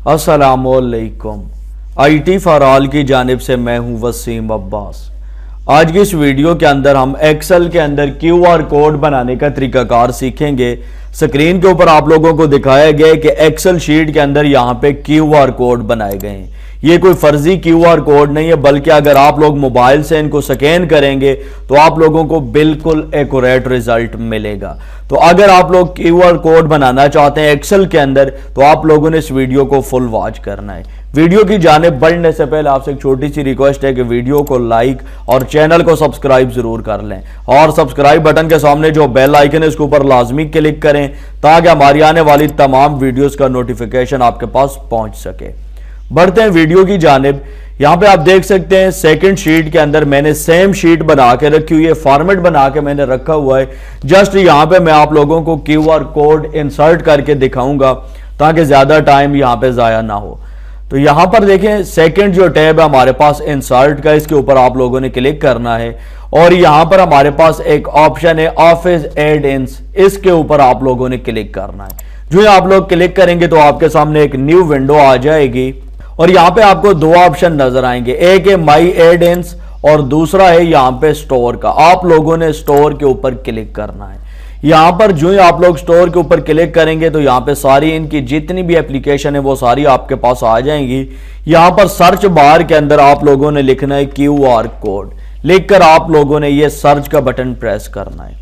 अस्सलामुअलैकुम। IT for all की जानिब से मैं हूं वसीम अब्बास। आज की इस वीडियो के अंदर हम एक्सेल के अंदर QR कोड बनाने का तरीकाकार सीखेंगे। स्क्रीन के ऊपर आप लोगों को दिखाया गया है कि एक्सेल शीट के अंदर यहाँ पे QR कोड बनाए गए हैं। ये कोई फर्जी QR कोड नहीं है, बल्कि अगर आप लोग मोबाइल से इनको स्कैन करेंगे तो आप लोगों को बिल्कुल एक्यूरेट रिजल्ट मिलेगा। तो अगर आप लोग QR कोड बनाना चाहते हैं एक्सेल के अंदर तो आप लोगों ने इस वीडियो को फुल वॉच करना है। वीडियो की जानिब बढ़ने से पहले आपसे एक छोटी सी रिक्वेस्ट है कि वीडियो को लाइक और चैनल को सब्सक्राइब जरूर कर लें, और सब्सक्राइब बटन के सामने जो बेल आइकन है इसके ऊपर लाजमी क्लिक करें ताकि हमारी आने वाली तमाम वीडियोस का नोटिफिकेशन आपके पास पहुंच सके। बढ़ते हैं वीडियो की जानिब। यहाँ पे आप देख सकते हैं सेकंड शीट के अंदर मैंने सेम शीट बना के रखी हुई है, फॉर्मेट बना के मैंने रखा हुआ है। जस्ट यहाँ पे मैं आप लोगों को QR कोड इंसर्ट करके दिखाऊंगा ताकि ज्यादा टाइम यहाँ पे जाया ना हो। तो यहाँ पर देखें सेकंड जो टैब है हमारे पास इंसर्ट का, इसके ऊपर आप लोगों ने क्लिक करना है और यहाँ पर हमारे पास एक ऑप्शन है ऑफिस एड इन्स, इसके ऊपर आप लोगों ने क्लिक करना है। जो आप लोग क्लिक करेंगे तो आपके सामने एक न्यू विंडो आ जाएगी और यहाँ पे आपको दो ऑप्शन नजर आएंगे, एक है माई एड इन्स और दूसरा है यहाँ पे स्टोर का। आप लोगों ने स्टोर के ऊपर क्लिक करना है। यहाँ पर जो ही आप लोग स्टोर के ऊपर क्लिक करेंगे तो यहाँ पे सारी इनकी जितनी भी एप्लीकेशन है वो सारी आपके पास आ जाएंगी। यहाँ पर सर्च बार के अंदर आप लोगों ने लिखना है QR कोड, लिखकर आप लोगों ने ये सर्च का बटन प्रेस करना है।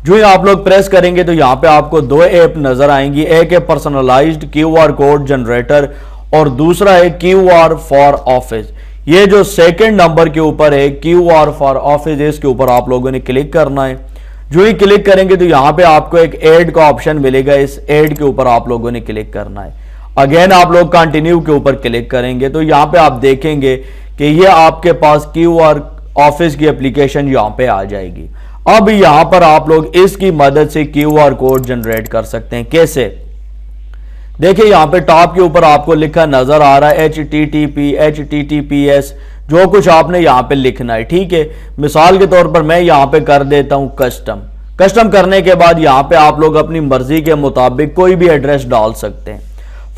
जो ही आप लोग प्रेस करेंगे तो यहाँ पे आपको दो ऐप नजर आएंगी, एक है पर्सनलाइज्ड QR कोड जनरेटर और दूसरा है QR फॉर ऑफिस। ये जो सेकंड नंबर के ऊपर है QR फॉर ऑफिस, इसके ऊपर आप लोगों ने क्लिक करना है। जो ही क्लिक करेंगे तो यहाँ पे आपको एक ऐड का ऑप्शन मिलेगा, इस ऐड के ऊपर आप लोगों ने क्लिक करना है। अगेन आप लोग कंटिन्यू के ऊपर क्लिक करेंगे तो यहाँ पे आप देखेंगे कि ये आपके पास QR ऑफिस की एप्लीकेशन यहाँ पे आ जाएगी। अब यहाँ पर आप लोग इसकी मदद से QR कोड जनरेट कर सकते हैं। कैसे? देखिए यहाँ पे टॉप के ऊपर आपको लिखा नजर आ रहा है HTTPS, जो कुछ आपने यहाँ पे लिखना है। ठीक है, मिसाल के तौर पर मैं यहाँ पे कर देता हूँ कस्टम करने के बाद यहाँ पे आप लोग अपनी मर्जी के मुताबिक कोई भी एड्रेस डाल सकते हैं।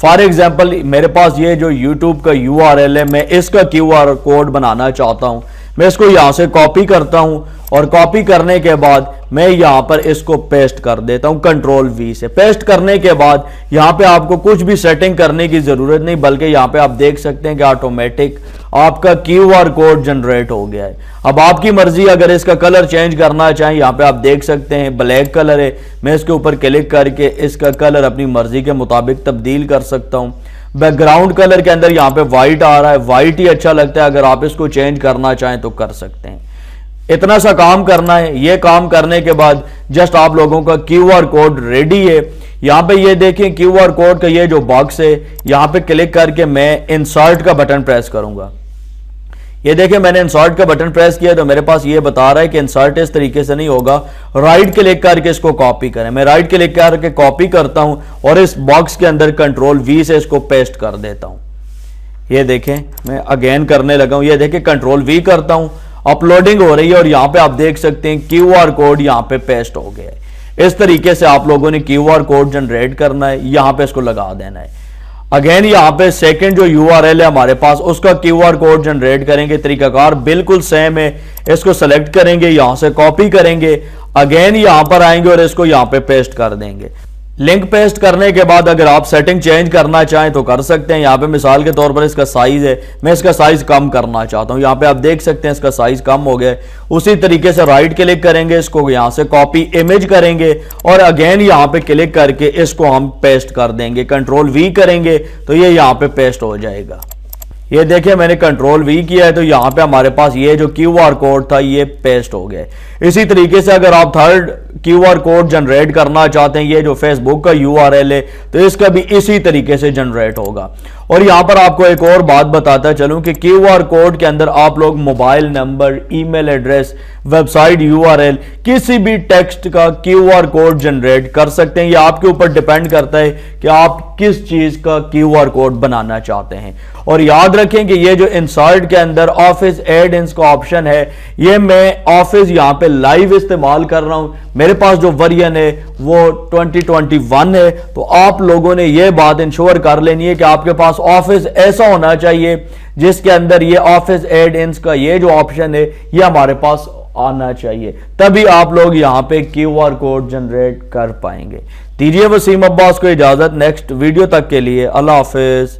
फॉर एग्जाम्पल मेरे पास ये जो YouTube का URL है, मैं इसका QR कोड बनाना चाहता हूँ। मैं इसको यहाँ से कॉपी करता हूँ और कॉपी करने के बाद मैं यहाँ पर इसको पेस्ट कर देता हूँ Ctrl V से। पेस्ट करने के बाद यहाँ पे आपको कुछ भी सेटिंग करने की जरूरत नहीं, बल्कि यहाँ पे आप देख सकते हैं कि ऑटोमेटिक आपका QR कोड जनरेट हो गया है। अब आपकी मर्जी, अगर इसका कलर चेंज करना चाहें, यहाँ पे आप देख सकते हैं ब्लैक कलर है, मैं इसके ऊपर क्लिक करके इसका कलर अपनी मर्जी के मुताबिक तब्दील कर सकता हूँ। बैकग्राउंड कलर के अंदर यहाँ पे व्हाइट आ रहा है, व्हाइट ही अच्छा लगता है, अगर आप इसको चेंज करना चाहें तो कर सकते हैं। इतना सा काम करना है। ये काम करने के बाद जस्ट आप लोगों का QR कोड रेडी है। यहाँ पे ये देखें QR कोड का ये जो बॉक्स है, यहाँ पे क्लिक करके मैं इंसर्ट का बटन प्रेस करूंगा। ये देखें मैंने इंसर्ट का बटन प्रेस किया तो मेरे पास ये बता रहा है कि इंसर्ट इस तरीके से नहीं होगा, राइट क्लिक करके इसको कॉपी करें। मैं राइट क्लिक करके कॉपी करता हूं और इस बॉक्स के अंदर Ctrl V से इसको पेस्ट कर देता हूं। ये देखें मैं अगेन करने लगा हूं। ये देखें Ctrl V करता हूं, अपलोडिंग हो रही है और यहाँ पे आप देख सकते हैं QR कोड यहाँ पे पेस्ट हो गया है। इस तरीके से आप लोगों ने QR कोड जनरेट करना है, यहाँ पे इसको लगा देना है। अगेन यहाँ पे सेकंड जो URL है हमारे पास, उसका QR कोड जनरेट करेंगे। तरीकाकार बिल्कुल सेम है। इसको सेलेक्ट करेंगे, यहाँ से कॉपी करेंगे, अगेन यहाँ पर आएंगे और इसको यहाँ पे पेस्ट कर देंगे। लिंक पेस्ट करने के बाद अगर आप सेटिंग चेंज करना चाहें तो कर सकते हैं। यहाँ पे मिसाल के तौर पर इसका साइज है, मैं इसका साइज कम करना चाहता हूँ। यहाँ पे आप देख सकते हैं इसका साइज कम हो गया है। उसी तरीके से राइट क्लिक करेंगे, इसको यहाँ से कॉपी इमेज करेंगे और अगेन यहाँ पे क्लिक करके इसको हम पेस्ट कर देंगे। Ctrl V करेंगे तो ये यहाँ पे पेस्ट हो जाएगा। ये देखिए मैंने Ctrl V किया है तो यहाँ पे हमारे पास ये जो QR कोड था ये पेस्ट हो गया है। इसी तरीके से अगर आप थर्ड QR कोड जनरेट करना चाहते हैं, ये जो फेसबुक का URL है तो इसका भी इसी तरीके से जनरेट होगा। और यहाँ पर आपको एक और बात बताता चलूं कि QR कोड के अंदर आप लोग mobile number, email address, website URL, किसी भी टेक्स्ट का QR कोड जनरेट कर सकते हैं। ये आपके ऊपर डिपेंड करता है कि आप किस चीज का QR कोड बनाना चाहते हैं। और याद रखें कि ये जो इंसर्ट के अंदर ऑफिस एड इन्स का ऑप्शन है, ये मैं ऑफिस यहाँ पे लाइव इस्तेमाल कर रहा हूं, मेरे पास जो वर्जन है वो 2021 है। तो आप लोगों ने ये बात इंश्योर कर लेनी है कि आपके पास ऑफिस ऐसा होना चाहिए जिसके अंदर ये ऑफिस एड इन्स का ये जो ऑप्शन है ये हमारे पास आना चाहिए, तभी आप लोग यहां पे QR कोड जनरेट कर पाएंगे। दीजिए वसीम अब्बास को इजाजत, नेक्स्ट वीडियो तक के लिए अल्लाह हाफिज।